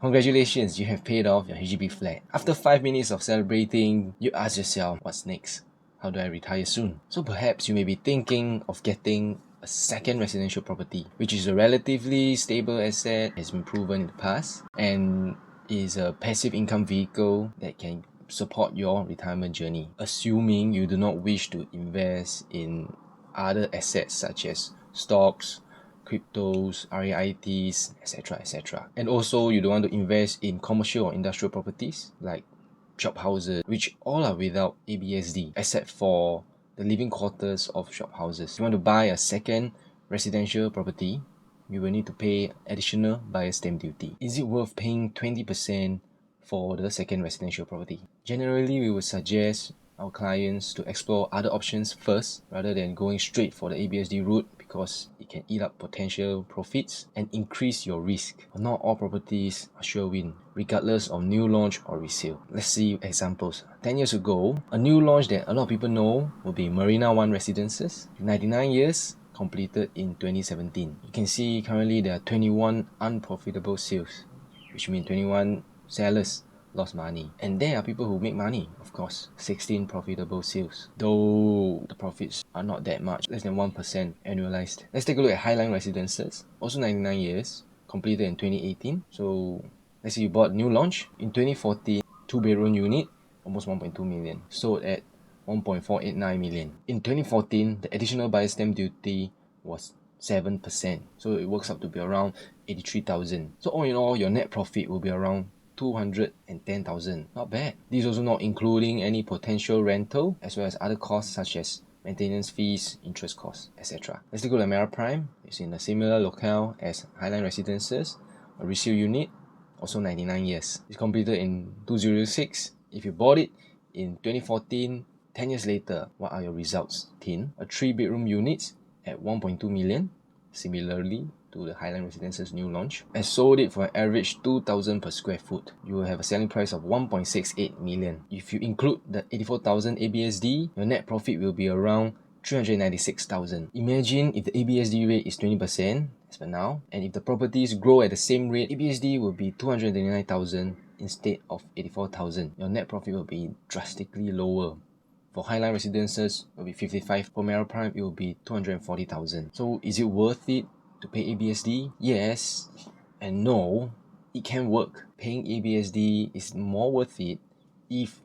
Congratulations, you have paid off your HDB flat. After 5 minutes of celebrating, you ask yourself, what's next? How do I retire soon? So perhaps you may be thinking of getting a second residential property, which is a relatively stable asset, has been proven in the past, and is a passive income vehicle that can support your retirement journey, assuming you do not wish to invest in other assets such as stocks, cryptos, REITs, etc. etc. And also you don't want to invest in commercial or industrial properties like shop houses, which all are without ABSD except for the living quarters of shop houses. If you want to buy a second residential property, you will need to pay additional buyer's stamp duty. Is it worth paying 20% for the second residential property? Generally, we would suggest our clients to explore other options first rather than going straight for the ABSD route, because it can eat up potential profits and increase your risk. Not all properties are sure win, regardless of new launch or resale. Let's see examples. 10 years ago, a new launch that a lot of people know will be Marina One Residences, 99 years, completed in 2017. You can see currently there are 21 unprofitable sales, which means 21 sellers lost money. And there are people who make money, of course. 16 profitable sales, though the profits are not that much, less than 1% annualized. Let's take a look at Highline Residences, also 99 years, completed in 2018. So let's say you bought new launch in 2014, 2-bedroom unit, almost 1.2 million, sold at 1.489 million. In 2014, the additional buyer's stamp duty was 7%, so it works up to be around 83,000. So all in all, your net profit will be around 210,000. Not bad. This is also not including any potential rental, as well as other costs such as maintenance fees, interest costs, etc. Let's take a look at Mera Prime. It's in a similar locale as Highline Residences, a resale unit, also 99 years. It's completed in 2006. If you bought it in 2014, 10 years later, what are your results? Tin, a 3-bedroom unit at 1.2 million, similarly to the Highline Residences new launch. I sold it for an average 2,000 per square foot. You will have a selling price of 1.68 million. If you include the 84,000 ABSD, your net profit will be around 396,000. Imagine if the ABSD rate is 20% as per now, and if the properties grow at the same rate, ABSD will be 239,000 instead of 84,000. Your net profit will be drastically lower. For Highline Residences, it will be 55. For Mera Prime, it will be 240,000. So is it worth it to pay ABSD? Yes and no. It can work. Paying ABSD is more worth it if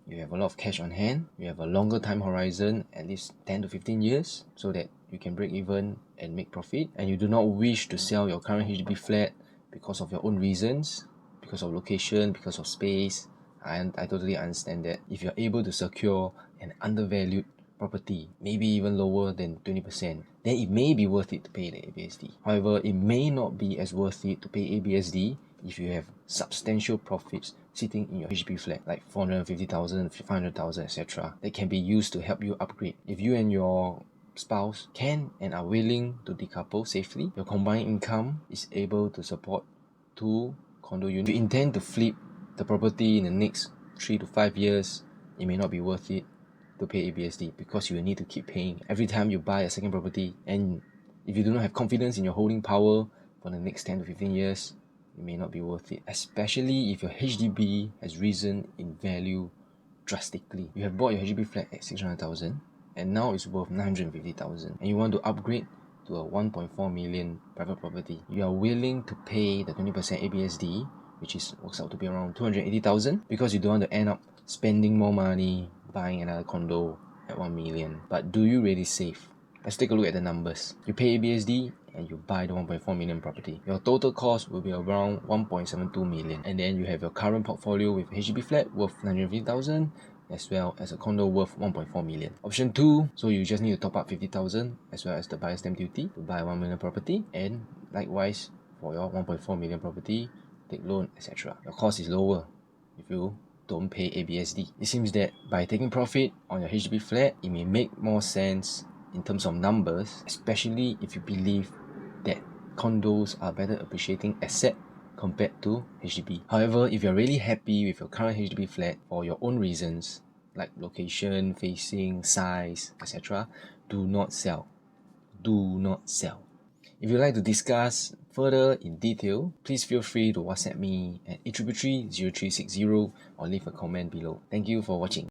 you have a lot of cash on hand, you have a longer time horizon, at least 10 to 15 years, so that you can break even and make profit, and you do not wish to sell your current HDB flat because of your own reasons, because of location, because of space. I totally understand that. If you're able to secure an undervalued property, maybe even lower than 20%, then it may be worth it to pay the ABSD. However, it may not be as worth it to pay ABSD if you have substantial profits sitting in your HDB flat, like 450,000, 500,000, etc., that can be used to help you upgrade. If you and your spouse can and are willing to decouple safely, your combined income is able to support 2 condo units. If you intend to flip the property in the next 3 to 5 years, it may not be worth it to pay ABSD, because you will need to keep paying every time you buy a second property. And if you do not have confidence in your holding power for the next 10 to 15 years, it may not be worth it, especially if your HDB has risen in value drastically. You have bought your HDB flat at 600,000 and now it's worth 950,000, and you want to upgrade to a 1.4 million private property. You are willing to pay the 20% ABSD, which works out to be around 280,000, because you don't want to end up spending more money buying another condo at 1 million. But do you really save? Let's take a look at the numbers. You pay ABSD and you buy the 1.4 million property. Your total cost will be around 1.72 million. And then you have your current portfolio with HDB flat worth 950,000, as well as a condo worth 1.4 million. Option 2, so you just need to top up 50,000 as well as the buyer's stamp duty to buy 1 million property. And likewise, for your 1.4 million property, take loan, etc. Your cost is lower if you don't pay ABSD. It seems that by taking profit on your HDB flat, it may make more sense in terms of numbers, especially if you believe that condos are better appreciating asset compared to HDB. However, if you're really happy with your current HDB flat for your own reasons, like location, facing, size, etc., do not sell. Do not sell. If you'd like to discuss further in detail, please feel free to WhatsApp me at 833-0360 or leave a comment below. Thank you for watching.